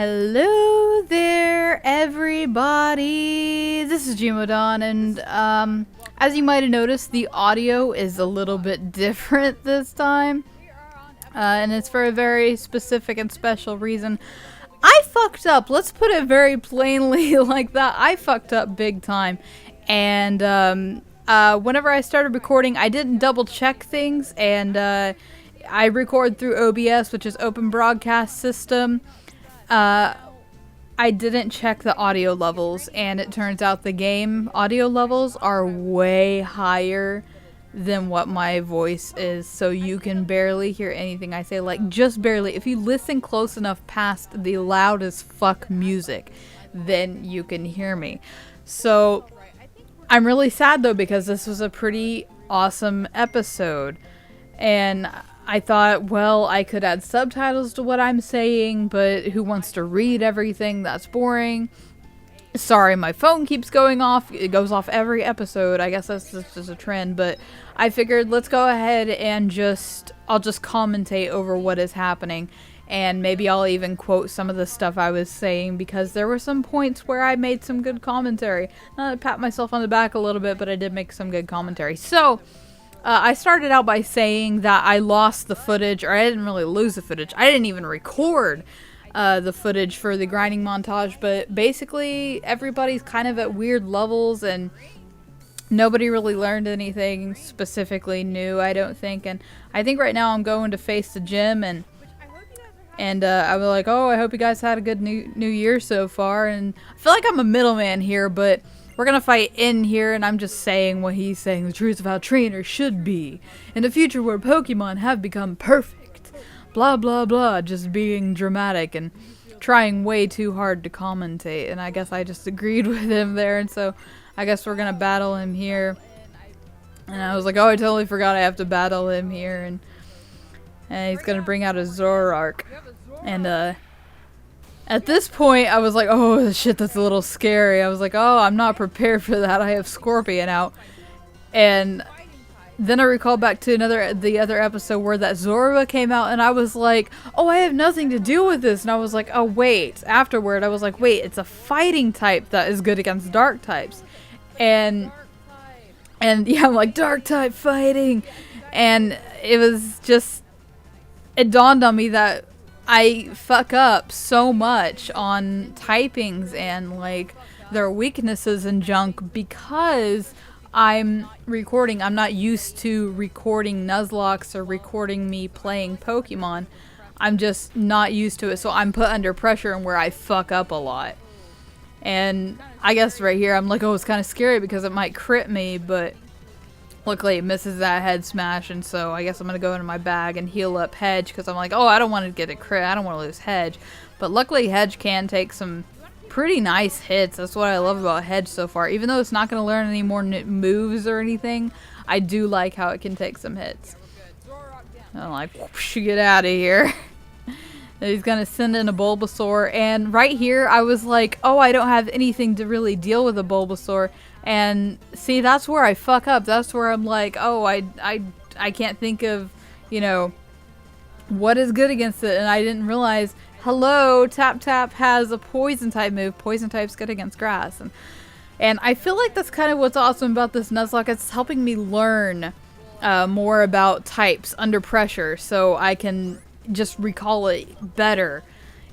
Hello there, everybody. This is Gmodon, and as you might have noticed, the audio is a little bit different this time, and it's for a very specific and special reason. I fucked up. Let's put it very plainly like that. I fucked up big time, and whenever I started recording, I didn't double check things, and I record through OBS, which is Open Broadcast System. I didn't check the audio levels, and it turns out the game audio levels are way higher than what my voice is, so you can barely hear anything I say, like just barely. If you listen close enough past the loud as fuck music, then you can hear me. So I'm really sad though, because this was a pretty awesome episode, and I thought, well, I could add subtitles to what I'm saying, but who wants to read everything? That's boring. Sorry, my phone keeps going off. It goes off every episode. I guess that's just a trend, but I figured let's go ahead and I'll just commentate over what is happening, and maybe I'll even quote some of the stuff I was saying, because there were some points where I made some good commentary. Not to pat myself on the back a little bit, but I did make some good commentary. So I started out by saying that I lost the footage, or I didn't really lose the footage. I didn't even record the footage for the grinding montage, but basically everybody's kind of at weird levels, and nobody really learned anything specifically new, I don't think. And I think right now I'm going to face the gym, and I was like, oh, I hope you guys had a good new year so far. And I feel like I'm a middleman here, but we're gonna fight in here, and I'm just saying what he's saying, the truth of how trainers should be in a future where Pokemon have become perfect. Blah blah blah, just being dramatic and trying way too hard to commentate, and I guess I just agreed with him there, and so I guess we're gonna battle him here. And I was like, oh, I totally forgot I have to battle him here, and he's gonna bring out a Zoroark. And at this point, I was like, oh shit, that's a little scary. I was like, oh, I'm not prepared for that. I have Scorpion out. And then I recalled back to the other episode where that Zorba came out, and I was like, oh, I have nothing to do with this. And I was like, oh wait, afterward I was like, wait, it's a fighting type that is good against dark types. And yeah, I'm like, dark type fighting. And it dawned on me that I fuck up so much on typings and like their weaknesses and junk, because I'm recording. I'm not used to recording Nuzlocks or recording me playing Pokemon. I'm just not used to it, so I'm put under pressure and where I fuck up a lot. And I guess right here I'm like, oh, it's kind of scary because it might crit me, but luckily it misses that head smash, and so I guess I'm gonna go into my bag and heal up Hedge, because I'm like, oh, I don't want to get a crit, I don't want to lose Hedge. But luckily Hedge can take some pretty nice hits. That's what I love about Hedge so far. Even though it's not going to learn any more moves or anything, I do like how it can take some hits. I'm like, whoosh, get out of here. He's going to send in a Bulbasaur, and right here I was like, oh, I don't have anything to really deal with a Bulbasaur. And see, that's where I fuck up. That's where I'm like, oh, I can't think of, you know, what is good against it. And I didn't realize, hello, Tap Tap has a poison type move. Poison type's good against grass. And I feel like that's kind of what's awesome about this Nuzlocke. It's helping me learn more about types under pressure, so I can just recall it better.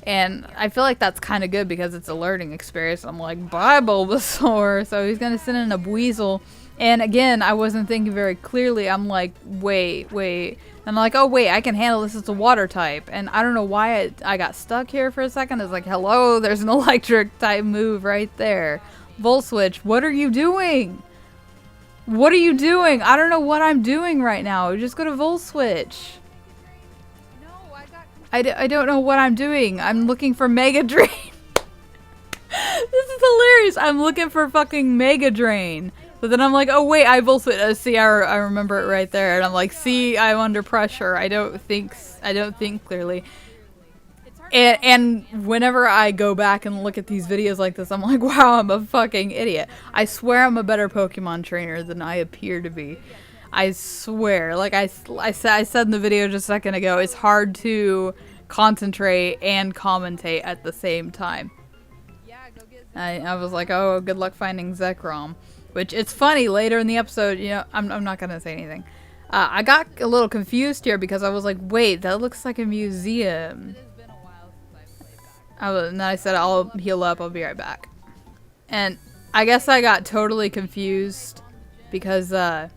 And I feel like that's kind of good because it's a learning experience. I'm like, bye, Bulbasaur. So he's going to send in a Weasel. And again, I wasn't thinking very clearly. I'm like, wait. And I'm like, oh, wait, I can handle this. It's a water type. And I don't know why I got stuck here for a second. It's like, hello, there's an electric type move right there. Volt Switch, what are you doing? What are you doing? I don't know what I'm doing right now. Just go to Volt Switch. I don't know what I'm doing. I'm looking for Mega Drain. This is hilarious. I'm looking for fucking Mega Drain. But then I'm like, oh wait, I Volt Switch. See, I remember it right there. And I'm like, see, I'm under pressure. I don't think clearly. And whenever I go back and look at these videos like this, I'm like, wow, I'm a fucking idiot. I swear I'm a better Pokemon trainer than I appear to be. I swear. Like I said in the video just a second ago, it's hard to concentrate and commentate at the same time. I was like, oh, good luck finding ZEKROM. Which, it's funny, later in the episode, you know, I'm not gonna say anything. I got a little confused here because I was like, wait, that looks like a museum. And then I said, I'll heal up, I'll be right back. And I guess I got totally confused because I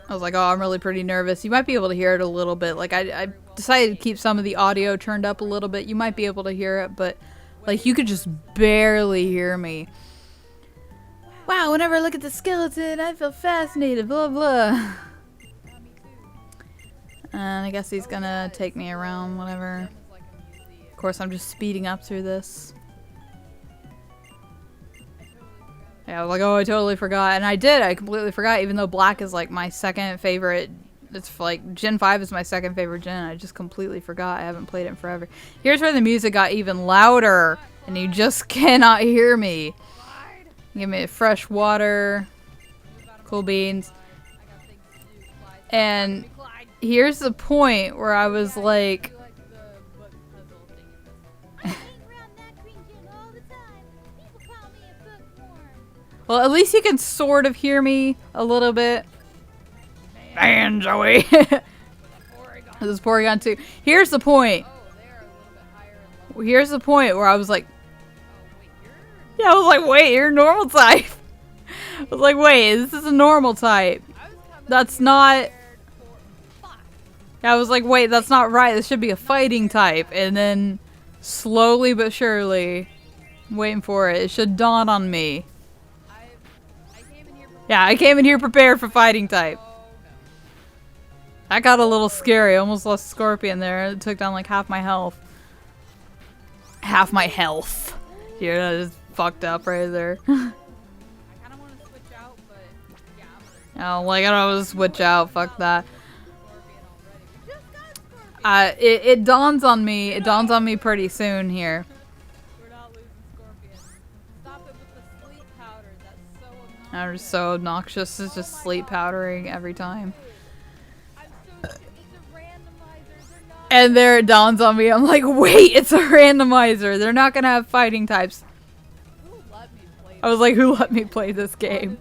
was like, oh, I'm really pretty nervous. You might be able to hear it a little bit. Like, I decided to keep some of the audio turned up a little bit. You might be able to hear it, but like, you could just barely hear me. Wow, whenever I look at the skeleton, I feel fascinated, blah, blah. And I guess he's gonna take me around, whatever. Of course, I'm just speeding up through this. Yeah, I was like, oh, I totally forgot. And I did, I completely forgot, even though Black is like my second favorite. It's like, Gen 5 is my second favorite gen. I just completely forgot. I haven't played it in forever. Here's where the music got even louder, and you just cannot hear me. Give me fresh water, cool beans. And here's the point where I was like, well, at least you can sort of hear me a little bit. Man, Joey. This is Porygon 2. Here's the point. Here's the point where I was like, yeah, I was like, wait, you're a normal type. I was like, wait, this is a normal type. That's not... I was like, wait, that's not right. This should be a fighting type. And then, slowly but surely, I'm waiting for it. It should dawn on me. Yeah, I came in here prepared for fighting type. That got a little scary. I almost lost Scorpion there. It took down like half my health. Half my health. Here, that is fucked up right there. Oh, like, I don't want to switch out. Fuck that. It dawns on me. It dawns on me pretty soon here. I'm just so obnoxious. It's just sleep powdering every time. And there it dawns on me. I'm like, wait, it's a randomizer. They're not gonna have fighting types. I was like, who let me play this game?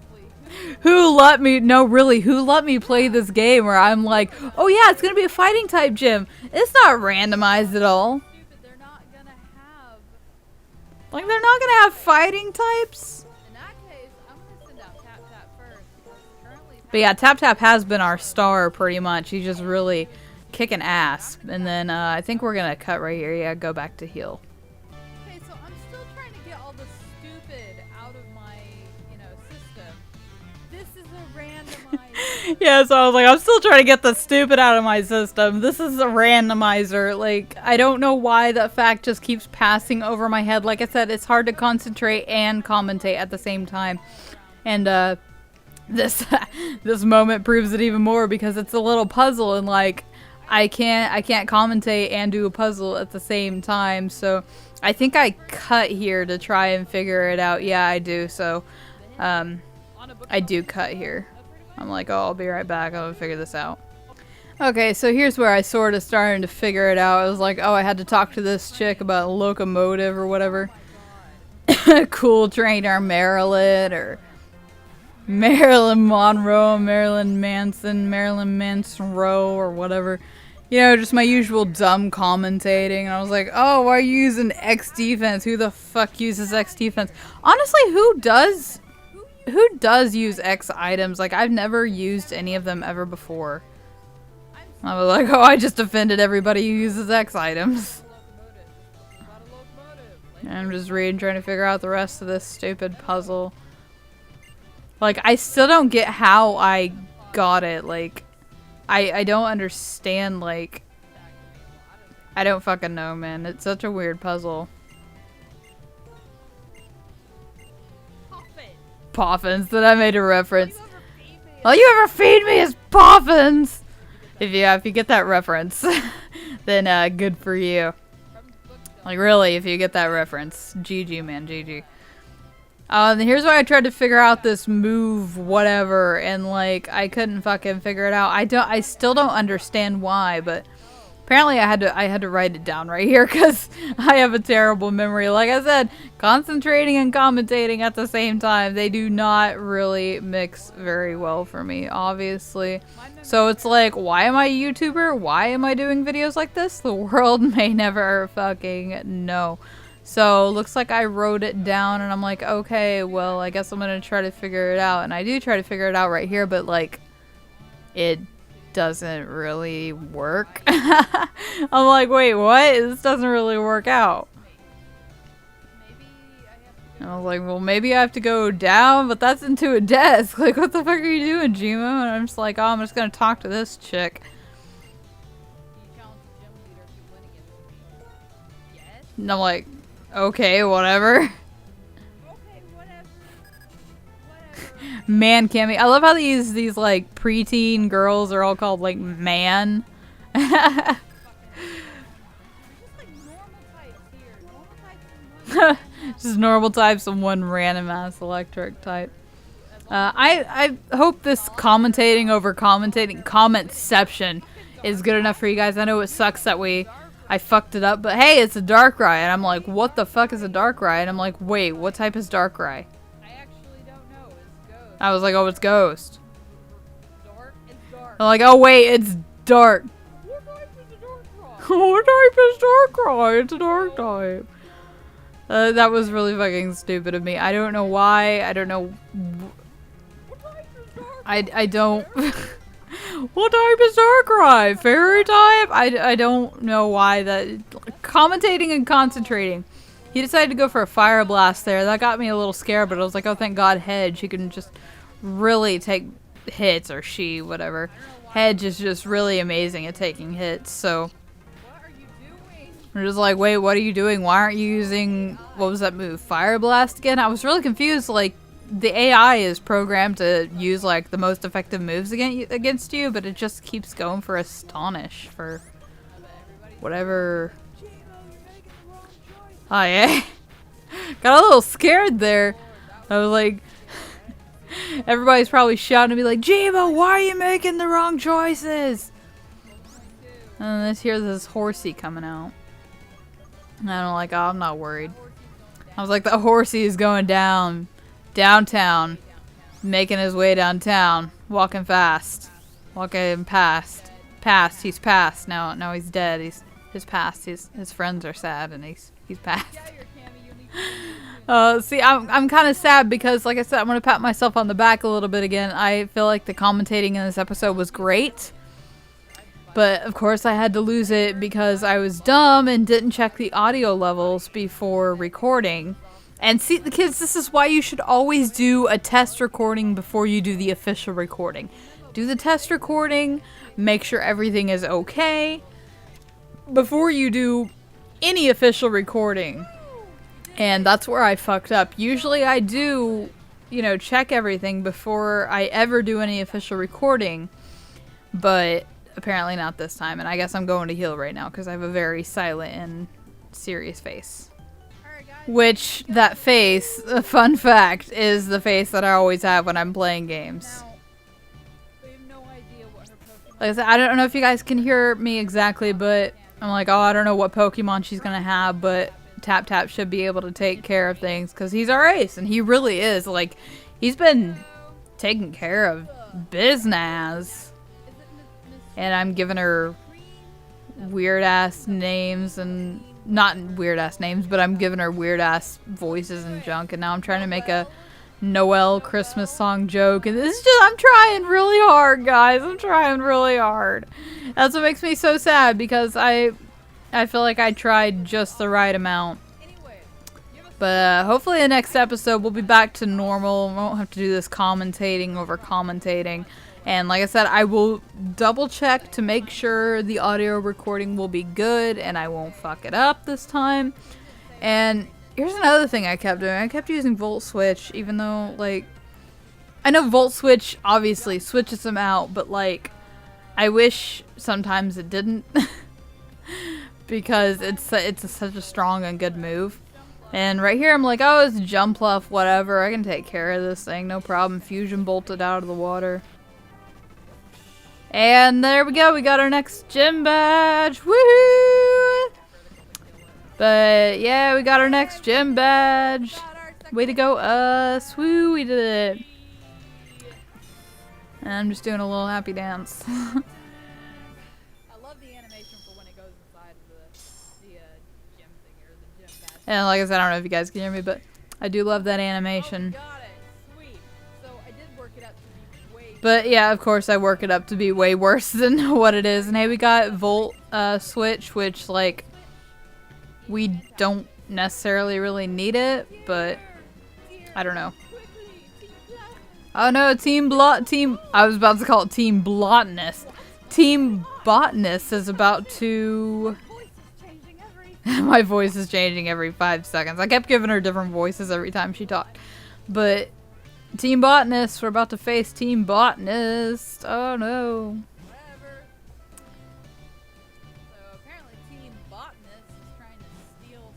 Who let me, no really, who let me play this game where I'm like, oh yeah, it's gonna be a fighting type gym. It's not randomized at all. Like, they're not gonna have fighting types? But yeah, Tap Tap has been our star pretty much. He's just really kicking ass. And then I think we're gonna cut right here. Yeah, go back to heal. Okay, so I'm still trying to get all the stupid out of my, you know, system. This is a randomizer. Yeah, so I was like, I'm still trying to get the stupid out of my system. This is a randomizer. Like, I don't know why that fact just keeps passing over my head. Like I said, it's hard to concentrate and commentate at the same time. And this this moment proves it even more because it's a little puzzle and like I can't commentate and do a puzzle at the same time. So I think I cut here to try and figure it out. Yeah, I do. So I do cut here. I'm like, oh, I'll be right back. I'll figure this out. Okay, so here's where I sort of started to figure it out. I was like, oh, I had to talk to this chick about a locomotive or whatever. Cool trainer Marilyn or Marilyn Monroe, Marilyn Manson, Marilyn Manson-Rowe, or whatever. You know, just my usual dumb commentating. And I was like, oh, why are you using X defense? Who the fuck uses X defense? Honestly, who does use X items? Like, I've never used any of them ever before. I was like, oh, I just offended everybody who uses X items. And I'm just reading, trying to figure out the rest of this stupid puzzle. Like, I still don't get how I got it. Like, I don't understand, like, I don't fucking know, man. It's such a weird puzzle. Poffins, that I made a reference. All you ever feed me is Poffins! If you get that reference, then good for you. Like, really, if you get that reference. GG, man, GG. And here's why I tried to figure out this move, whatever, and like I couldn't fucking figure it out. I still don't understand why, but apparently I had to write it down right here because I have a terrible memory. Like I said, concentrating and commentating at the same time, they do not really mix very well for me, obviously. So it's like, why am I a YouTuber? Why am I doing videos like this? The world may never fucking know. So looks like I wrote it down and I'm like, okay, well, I guess I'm gonna try to figure it out. And I do try to figure it out right here, but like, it doesn't really work. I'm like, wait, what? This doesn't really work out. And I was like, well, maybe I have to go down, but that's into a desk. Like, what the fuck are you doing, Gmo? And I'm just like, oh, I'm just gonna talk to this chick. And I'm like, okay, whatever. Man Cammy. I love how these like preteen girls are all called like man. Just normal types and one random ass electric type. I hope this commentating over commentating commentception is good enough for you guys. I know it sucks that I fucked it up, but hey, it's a Darkrai, and I'm like, what the fuck is a Darkrai? And I'm like, wait, what type is Darkrai? I was like, oh, it's Ghost. Dark, it's dark. I'm like, oh wait, it's dark. What type is a Darkrai? What type is Darkrai? It's a dark type. That was really fucking stupid of me. I don't know why. I don't know. What type is Darkrai? I don't. What type is Darkrai? Fairy type? I don't know why that. Commentating and concentrating. He decided to go for a Fire Blast there. That got me a little scared, but I was like, oh, thank God, Hedge. He can just really take hits, or she, whatever. Hedge is just really amazing at taking hits, so. What are you doing? We're just like, wait, what are you doing? Why aren't you using, what was that move? Fire Blast again? I was really confused. Like, the AI is programmed to use, like, the most effective moves against you, but it just keeps going for Astonish for whatever. Oh, yeah. Got a little scared there. I was like, everybody's probably shouting at me like, Gmo, why are you making the wrong choices? And let's hear this horsey coming out. And I'm like, oh, I'm not worried. I was like, the horsey is going downtown, making his way downtown, walking fast, walking past, he's past, now he's dead, he's past, his friends are sad, and he's passed. See, I'm kind of sad because, like I said, I'm going to pat myself on the back a little bit again. I feel like the commentating in this episode was great. But, of course, I had to lose it because I was dumb and didn't check the audio levels before recording. And see, the kids, this is why you should always do a test recording before you do the official recording. Do the test recording, make sure everything is okay before you do any official recording. And that's where I fucked up. Usually I do, check everything before I ever do any official recording. But apparently not this time. And I guess I'm going to heal right now because I have a very silent and serious face. Which, that face, a fun fact, is the face that I always have when I'm playing games. Like I said, I don't know if you guys can hear me exactly, but I'm like, oh, I don't know what Pokemon she's going to have, but Tap Tap should be able to take care of things because he's our ace, and he really is. Like, he's been taking care of business. And I'm giving her weird-ass names, and not weird-ass names, but I'm giving her weird-ass voices and junk, and now I'm trying to make a Noel Christmas song joke, and this is just, I'm trying really hard, guys. I'm trying really hard. That's what makes me so sad, because I feel like I tried just the right amount. But hopefully the next episode we'll be back to normal. We won't have to do this commentating over commentating. And like I said, I will double check to make sure the audio recording will be good and I won't fuck it up this time. And here's another thing I kept doing. I kept using Volt Switch, even though, like, I know Volt Switch obviously switches them out, but, like, I wish sometimes it didn't. Because it's such a strong and good move. And right here I'm like, oh, it's jump fluff, whatever. I can take care of this thing, no problem. Fusion bolted out of the water. And there we go, we got our next gym badge. Woohoo! But yeah, we got our next gym badge. Way to go us. Woo, we did it. And I'm just doing a little happy dance. I love the animation for when it goes inside the gym thing or the gym badge. And like I said, I don't know if you guys can hear me, but I do love that animation. Got it. Sweet. So I did work it up to be way. But yeah, of course I work it up to be way worse than what it is. And hey, we got Volt switch, which like we don't necessarily really need it, but I don't know. Oh no, I was about to call it Team Botanist. Team Botanist is about to... My voice is changing every 5 seconds. I kept giving her different voices every time she talked. But Team Botanist, we're about to face Team Botanist. Oh no. Whatever. So apparently Team Botanist is trying to steal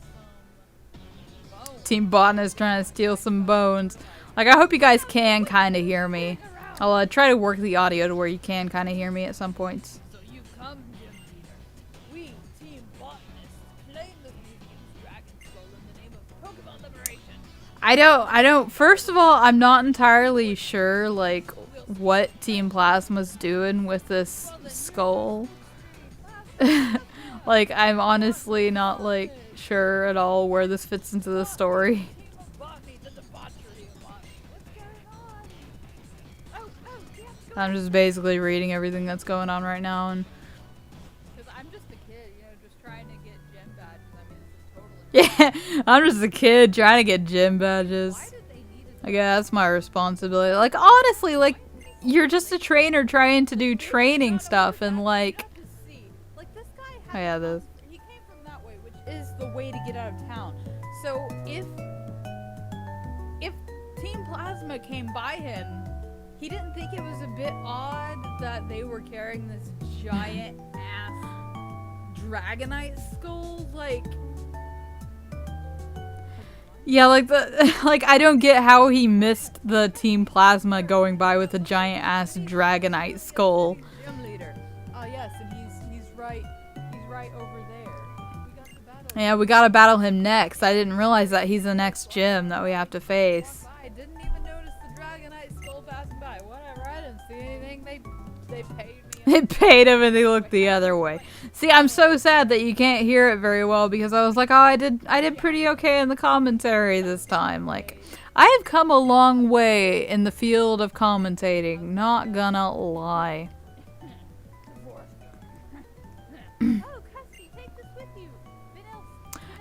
some bones. Team Botanist trying to steal some bones. Like, I hope you guys can kind of hear me. I'll try to work the audio to where you can kind of hear me at some points. So you've come, Gym Leader. We, Team Botanist, claim the Fusion Dragon Skull in the name of Pokémon Liberation. I don't, first of all, I'm not entirely sure, like, what Team Plasma's doing with this skull. Like, I'm honestly not, like, sure at all where this fits into the story. I'm just basically reading everything that's going on right now, and because I'm just a kid, you know, just trying to get gym badges. I mean, this is totally. yeah, I'm just a kid trying to get gym badges. Why did they need it? I guess that's my responsibility. Like, honestly, like, you're just a trainer trying to do training stuff, and like, Like this guy oh yeah, this. he came from that way, which is the way to get out of town. So if Team Plasma came by him, he didn't think it was a bit odd that they were carrying this giant ass Dragonite skull, like. Yeah, like like I don't get how he missed the Team Plasma going by with a giant ass Dragonite skull. Gym leader. Oh yes, and he's right over there. We got the battle. Yeah, we gotta battle him next. I didn't realize that he's the next gym that we have to face. I didn't even notice the Dragonite skull passing by. Whatever, I didn't see anything. They paid me. They paid him and they looked the other way. See, I'm so sad that you can't hear it very well because I was like, oh, I did pretty okay in the commentary this time. Like, I have come a long way in the field of commentating, not gonna lie.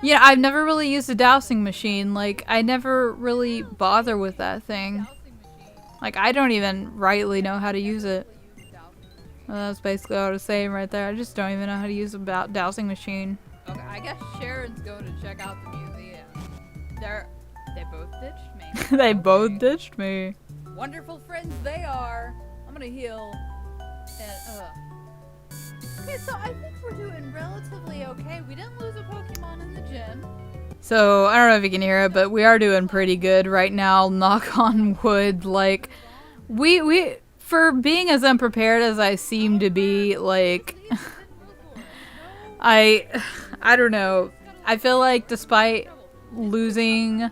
Yeah, I've never really used a dowsing machine. Like, I never really bother with that thing. Like, I don't even rightly know how to use it. Well, that's basically what I was saying right there. I just don't even know how to use a dowsing machine. Okay, I guess Sharon's going to check out the museum. They both ditched me. They both ditched me. Wonderful friends they are. I'm gonna heal. And okay, so I think we're doing relatively okay. We didn't lose a Pokemon in the gym. So, I don't know if you can hear it, but we are doing pretty good right now. Knock on wood. Like, we for being as unprepared as I seem to be, like, I don't know. I feel like despite losing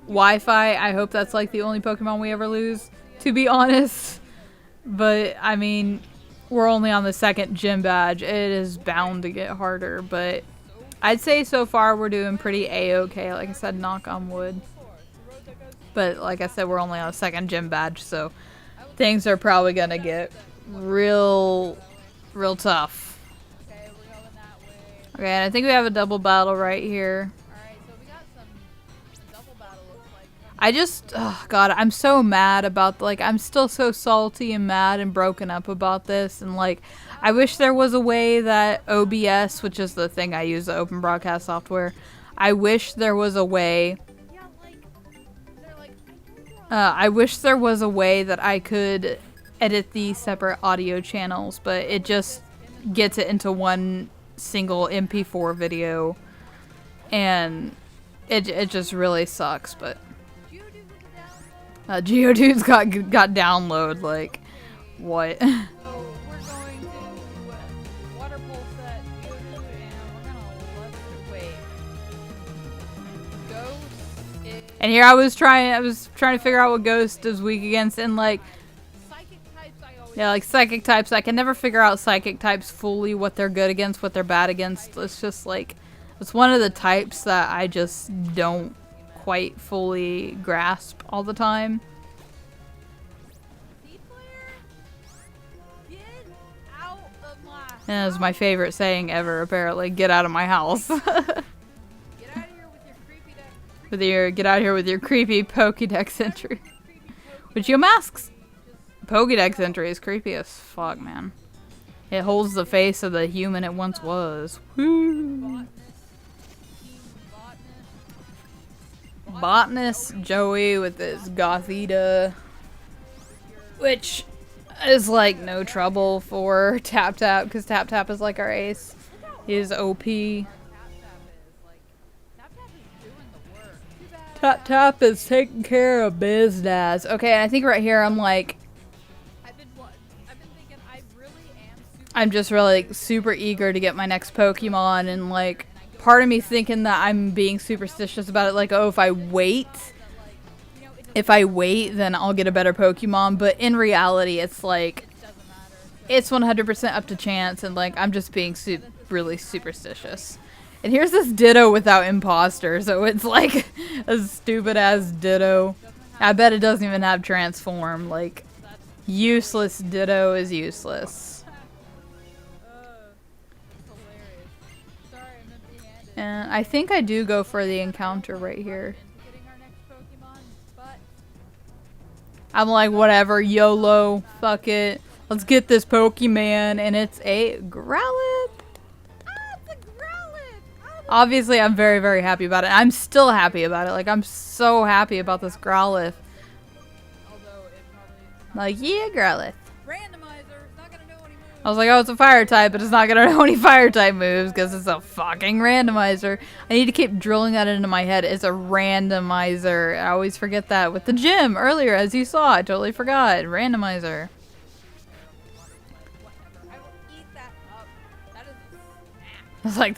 Wi-Fi, I hope that's like the only Pokemon we ever lose, to be honest. But, I mean, we're only on the second gym badge. It is bound to get harder, but I'd say so far we're doing pretty a-okay. Like I said, knock on wood. But like I said, we're only on a second gym badge, so things are probably gonna get real tough. Okay, we're going that way. Okay, and I think we have a double battle right here. Alright, so we got a double battle looks like. I just, oh god, I'm so mad about, like, I'm still so salty and mad and broken up about this, and like, I wish there was a way that OBS, which is the thing I use, the open broadcast software, I wish there was a way, Yeah, like, they're like, I wish there was a way that I could edit these separate audio channels, but it just gets it into one single MP4 video, and it just really sucks, but Geodude's got download, like, what? So we're going to water pulse that Geodude, and we're gonna let wait. Ghost is And here I was trying to figure out what Ghost is weak against, and like, psychic types. I always yeah, like psychic types. I can never figure out psychic types fully, what they're good against, what they're bad against. It's just like, it's one of the types that I just don't quite fully grasp all the time. Seed player, get out of my And it's my favorite saying ever, apparently. Get out of my house. Get out of here with your creepy deck. Get out here with your creepy Pokédex entry. Which your masks. Pokédex entry is creepy as fuck, man. It holds the face of the human it once was. Woo. Botanist Joey with his Gothita, which is like no trouble for Tap Tap, because Tap Tap is like our ace. He is OP. Tap Tap is taking care of business. Okay, and I think right here I'm like, I've been thinking I really am super I'm just really like, super eager to get my next Pokemon, and like part of me thinking that I'm being superstitious about it, like, oh, if I wait then I'll get a better Pokemon, but in reality it's like, it's 100% up to chance, and like I'm just being really superstitious. And here's this Ditto without imposter, so it's like a stupid ass Ditto. I bet it doesn't even have transform. Like, useless Ditto is useless. hilarious. Sorry, I'm empty-handed. And I think I do go for the encounter right here. Getting our next Pokemon, but I'm like, whatever, YOLO, fuck it. Let's get this Pokemon, and it's a Growlithe. it's a Growlithe. Obviously, I'm very, very happy about it. I'm still happy about it. Like, I'm so happy about this Growlithe. Although it probably Like, yeah, Growlithe. randomizer, it's not gonna know any moves. I was like, oh, it's a fire type, but it's not gonna know any fire type moves because it's a fucking randomizer. I need to keep drilling that into my head. It's a randomizer. I always forget that with the gym earlier, as you saw. I totally forgot. Randomizer. Whatever. I will eat that up. That is a snack. I was like,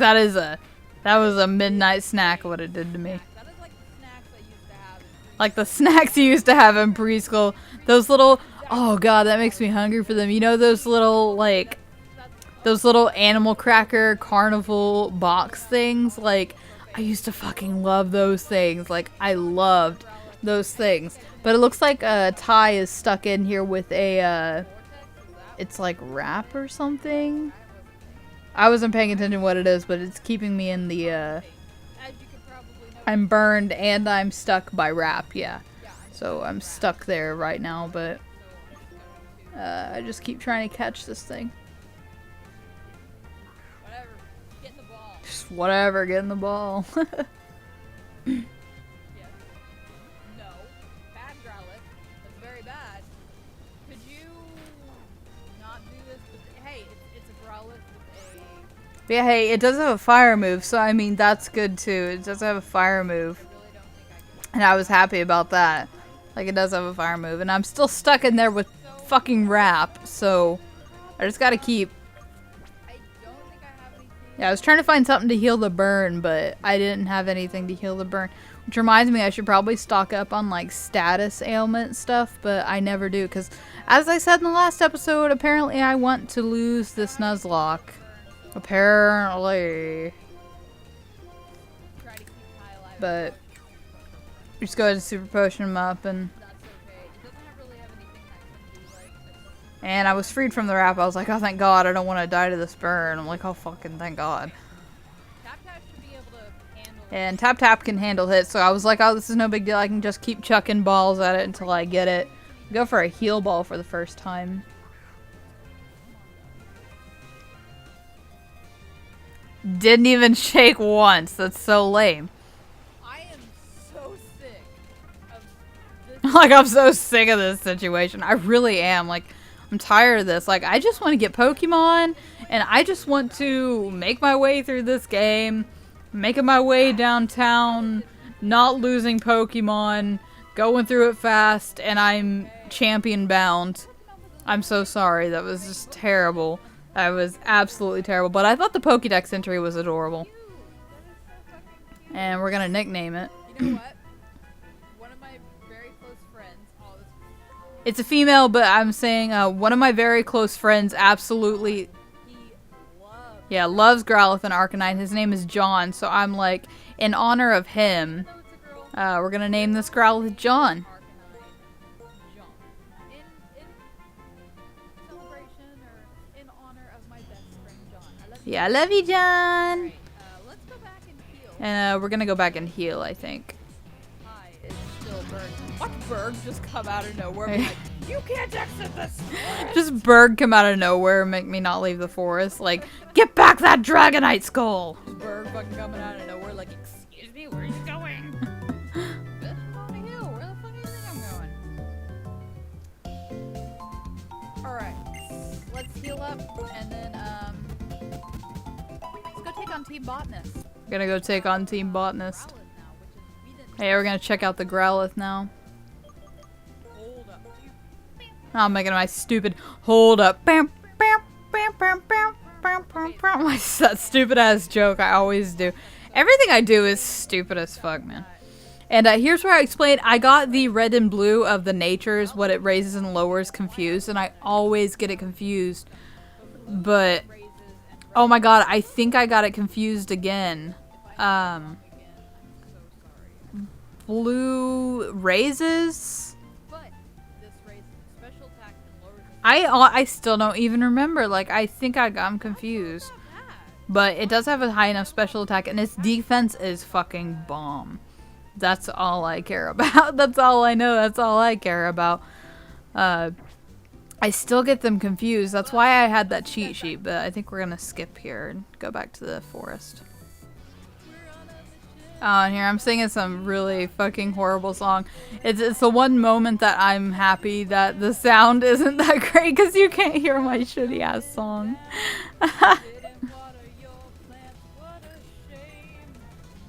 that was a midnight snack, what it did to me. That is like the snacks I used to have. Like the snacks you used to have in preschool. Those little, oh god, that makes me hungry for them. You know those little, like, those little animal cracker carnival box things? Like, I used to fucking love those things. Like, I loved those things. But it looks like Ty is stuck in here with a, it's like wrap or something. I wasn't paying attention to what it is, but it's keeping me in the, As you could probably know. I'm burned and I'm stuck by wrap, yeah. So I'm stuck there right now, but I just keep trying to catch this thing. Whatever. Get in the ball. Just whatever, get in the ball. Yes. No. Bad Growlithe. That's very bad. Could you not do this? With, hey, it's a Growlithe with a. But yeah, hey, it does have a fire move, so I mean, that's good too. It does have a fire move. I really don't think I can. And I was happy about that. Like, it does have a fire move. And I'm still stuck in there with fucking wrap, so I just gotta keep. I don't think I have anything. Yeah, I was trying to find something to heal the burn, but I didn't have anything to heal the burn. Which reminds me, I should probably stock up on, like, status ailment stuff, but I never do. Because, as I said in the last episode, apparently I want to lose this Nuzlocke. Apparently. Try to keep high alive. But just go ahead and super potion him up, and That's okay. It doesn't really have anything that can do like. and I was freed from the wrap. I was like, oh, thank God, I don't want to die to this burn. I'm like, oh, fucking thank God. Tap Tap should be able to handle. And Tap Tap can handle hits, so I was like, oh, this is no big deal. I can just keep chucking balls at it until I get it. Go for a heal ball for the first time. Didn't even shake once. That's so lame. I am so sick of this. Like, I'm so sick of this situation. I really am. Like, I'm tired of this. Like, I just want to get Pokemon, and I just want to make my way through this game, making my way downtown, not losing Pokemon, going through it fast, and I'm champion bound. I'm so sorry. That was just terrible. That was absolutely terrible. But I thought the Pokédex entry was adorable. And we're gonna nickname it. You know what? One of my very close friends. Oh, this It's a female, but I'm saying one of my very close friends absolutely, he loves. yeah, loves Growlithe and Arcanine. His name is John, so I'm like, in honor of him, No, it's a girl. we're gonna name this Growlithe John. Arcanine John. In celebration or in honor of my best friend John. I love you. Yeah, I love you, John. Alright, let's go back and heal. And we're gonna go back and heal, I think. Hi, it's still Berg. Watch Berg just come out of nowhere and be like, you can't exit this forest. Just Berg come out of nowhere and make me not leave the forest. Like, get back that Dragonite skull! Berg fucking coming out of nowhere like, excuse me, where are you going? Bitch, I'm on a hill. Where the fuck do you think I'm going? Alright, let's heal up and then, let's go take on Team Botanist. We're gonna go take on Team Botanist. Growlithe now, which is, we didn't Hey, we're gonna check out the Growlithe now. hold up. I'm making my stupid hold up. Bam, bam, bam, bam, bam, bam, bam, bam. That stupid ass joke I always do. Everything I do is stupid as fuck, man. And here's where I explain. I got the red and blue of the natures, what it raises and lowers, confused, and I always get it confused. But oh my god, I think I got it confused again. Blue raises. But this raises special attack and lowers I still don't even remember. Like, I think I'm confused. But it does have a high enough special attack, and its defense is fucking bomb. That's all I care about. That's all I know. That's all I care about. I still get them confused. That's why I had that cheat sheet, but I think we're gonna skip here and go back to the forest. Oh, and here I'm singing some really fucking horrible song. It's the one moment that I'm happy that the sound isn't that great because you can't hear my shitty ass song. Didn't water your plants, what a shame.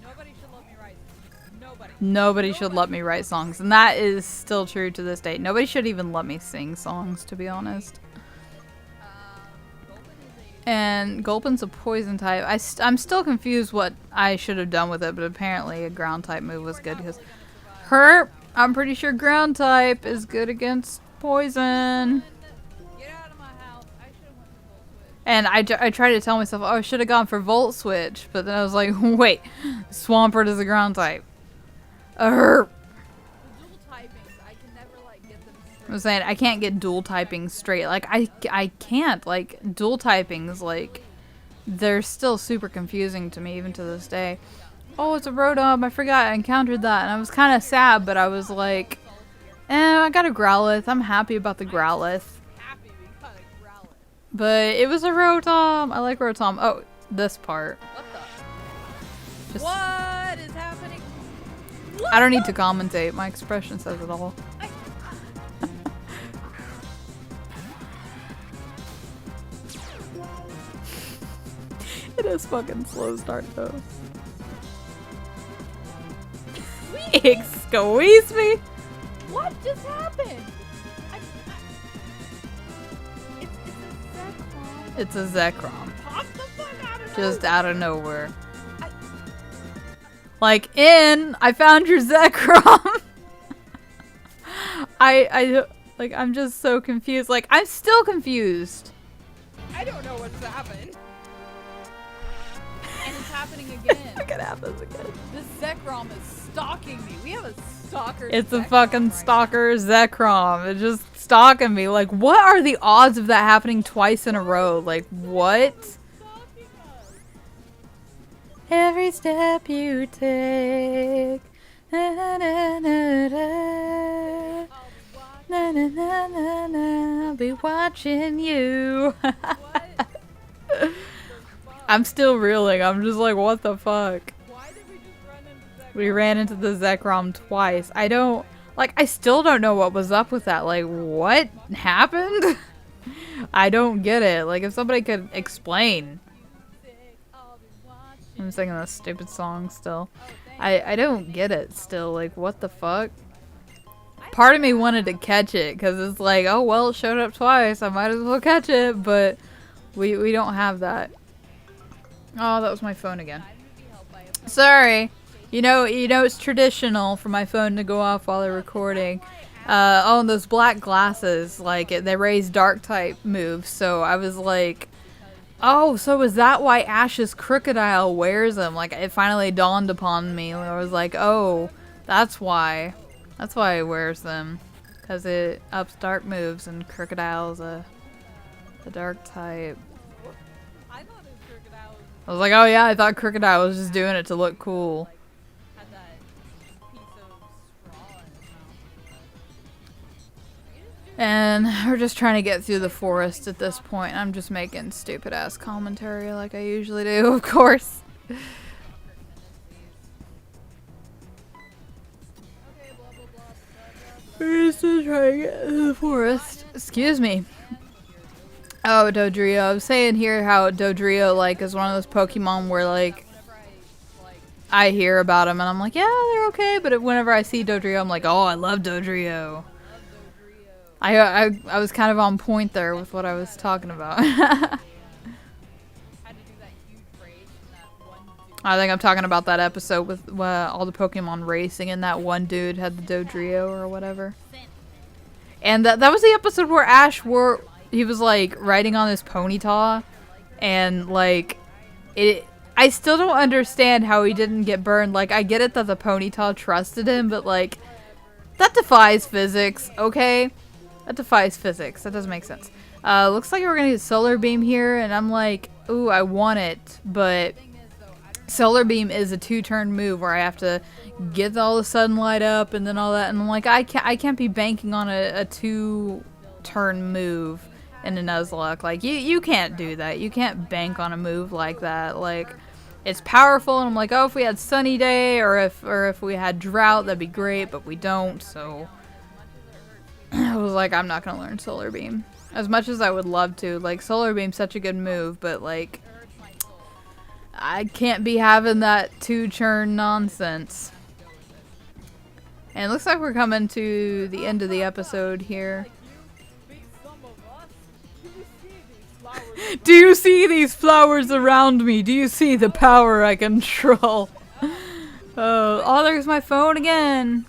Nobody should let me write. Nobody should let me write songs, and that is still true to this day. Nobody should even let me sing songs, to be honest. And Gulpin's a poison type. I'm still confused what I should have done with it, but apparently a ground type move was good because Herp, I'm pretty sure ground type is good against poison. Get out of my house. I should have went to Volt Switch. And I tried to tell myself, oh, I should have gone for Volt Switch, but then I was like, wait, Swampert is a ground type. Herp. The dual typings, I can never like get them straight. I'm saying I can't get dual typing straight. Like I can't, like, dual typings, like, they're still super confusing to me even to this day. Oh, it's a Rotom. I forgot I encountered that, and I was kind of sad, but I was like, I got a Growlithe. I'm happy about the Growlithe. Happy because I Growlithe. But it was a Rotom. I like Rotom. Oh, this part. What the? Just, What is happening? I don't need to commentate. My expression says it all. It is fucking slow start though. Excuse me? What just happened? It's a ZEKROM. It's a ZEKROM. Pop the fuck out of Just out of nowhere. Like, I found your ZEKROM. I'm just so confused. Like, I'm still confused. I don't know what's happened. And it's happening again. It could happen again. This ZEKROM is stalking me. We have a stalker. It's a ZEKROM fucking right stalker ZEKROM. It's just stalking me. Like, what are the odds of that happening twice in a row? Like, what? now. Stalking us. Every step you take. Na, na, na, na, na. Na, na, na, na, na. I'll be watching you. What? I'm still reeling. I'm just like, what the fuck? Why did we just run into ZEKROM? We ran into the ZEKROM twice. I still don't know what was up with that. Like, what happened? I don't get it. Like, if somebody could explain. I'll be watching. I'm singing this stupid song still. Oh, I don't get it still. Like, what the fuck? Part of me wanted to catch it because it's like, oh well, it showed up twice. I might as well catch it, but we don't have that. Oh, that was my phone again. Sorry. You know it's traditional for my phone to go off while they're recording. Oh, and those black glasses, like they raise dark type moves. So I was like, oh, so is that why Ash's Crocodile wears them? Like it finally dawned upon me. I was like, oh, that's why. That's why he wears them, because it ups dark moves, and Crocodile's a dark type. I thought it was Crocodile. I was like, oh yeah, I thought Crocodile was just doing it to look cool. Had that piece of straw in his mouth. And we're just trying to get through the forest at this point. I'm just making stupid ass commentary like I usually do, of course. We're just trying to get through the forest. Excuse me. Oh, Dodrio. I was saying here how Dodrio, like, is one of those Pokemon where, like, I hear about them and I'm like, yeah, they're okay. But whenever I see Dodrio, I'm like, oh, I love Dodrio. I was kind of on point there with what I was talking about. I think I'm talking about that episode with all the Pokemon racing and that one dude had the Dodrio or whatever. And that was the episode where Ash he was like riding on his Ponyta and like I still don't understand how he didn't get burned. Like I get it that the Ponyta trusted him, but like that defies physics, okay? That defies physics. That doesn't make sense. Looks like we're gonna get Solar Beam here and I'm like, ooh, I want it, but Solar Beam is a 2-turn move where I have to get all the sunlight up and then all that, and I'm like, I can't be banking on a 2-turn move in a Nuzlocke. Like you can't do that. You can't bank on a move like that. Like it's powerful, and I'm like, oh, if we had Sunny Day or if we had Drought, that'd be great, but we don't. So I was like, I'm not gonna learn Solar Beam as much as I would love to. Like Solar Beam's such a good move, but like I can't be having that 2-turn nonsense. And it looks like we're coming to the end of the episode here. Do you see these flowers around me? Do you see the power I control? Oh, there's my phone again.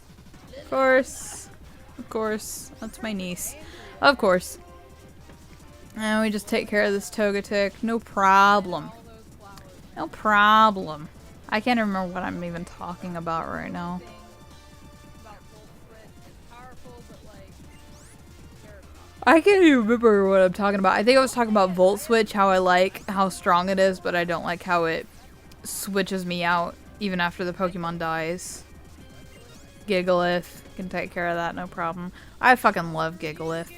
Of course. Of course. That's my niece. Of course. And we just take care of this Togetic. No problem. No problem. I can't remember what I'm even talking about right now. I can't even remember what I'm talking about. I think I was talking about Volt Switch, how I like how strong it is, but I don't like how it switches me out even after the Pokemon dies. Gigalith. Can take care of that, no problem. I fucking love Gigalith.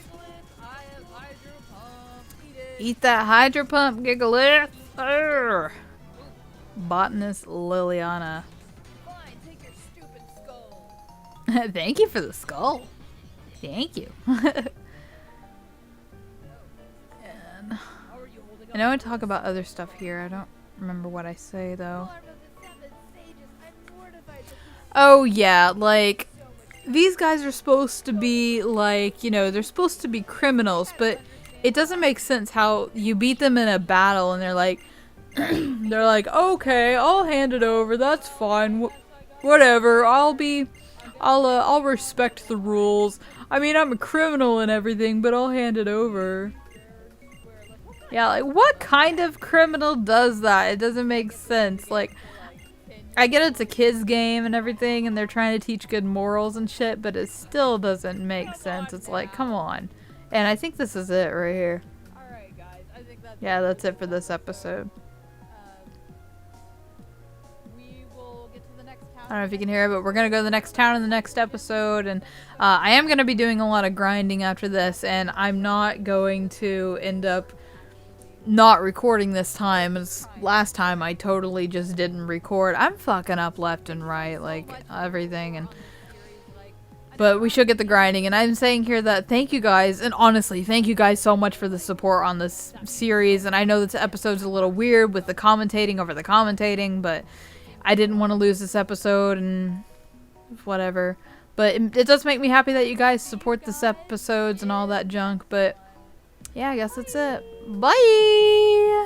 Eat that Hydro Pump, Gigalith! Urgh. Botanist Liliana. Fine, take your stupid skull. Thank you for the skull. Thank you. And I know I talk about other stuff here. I don't remember what I say though. Oh yeah, like these guys are supposed to be like, you know, they're supposed to be criminals, but it doesn't make sense how you beat them in a battle and they're like they're like, okay, I'll hand it over. That's fine. Whatever. I'll respect the rules. I mean, I'm a criminal and everything, but I'll hand it over. Yeah, like, what kind of criminal does that? It doesn't make sense. Like, I get it's a kid's game and everything, and they're trying to teach good morals and shit, but it still doesn't make sense. It's like, come on. And I think this is it right here. Alright, guys. I think Yeah, that's it for this episode. I don't know if you can hear it, but we're going to go to the next town in the next episode, and I am going to be doing a lot of grinding after this, and I'm not going to end up not recording this time, as last time I totally just didn't record. I'm fucking up left and right, like, everything, but we should get the grinding, and I'm saying here that thank you guys, and honestly, thank you guys so much for the support on this series, and I know this episode's a little weird with the commentating over the commentating, but I didn't want to lose this episode and whatever. But it does make me happy that you guys support this episodes and all that junk. But yeah, I guess that's it. Bye!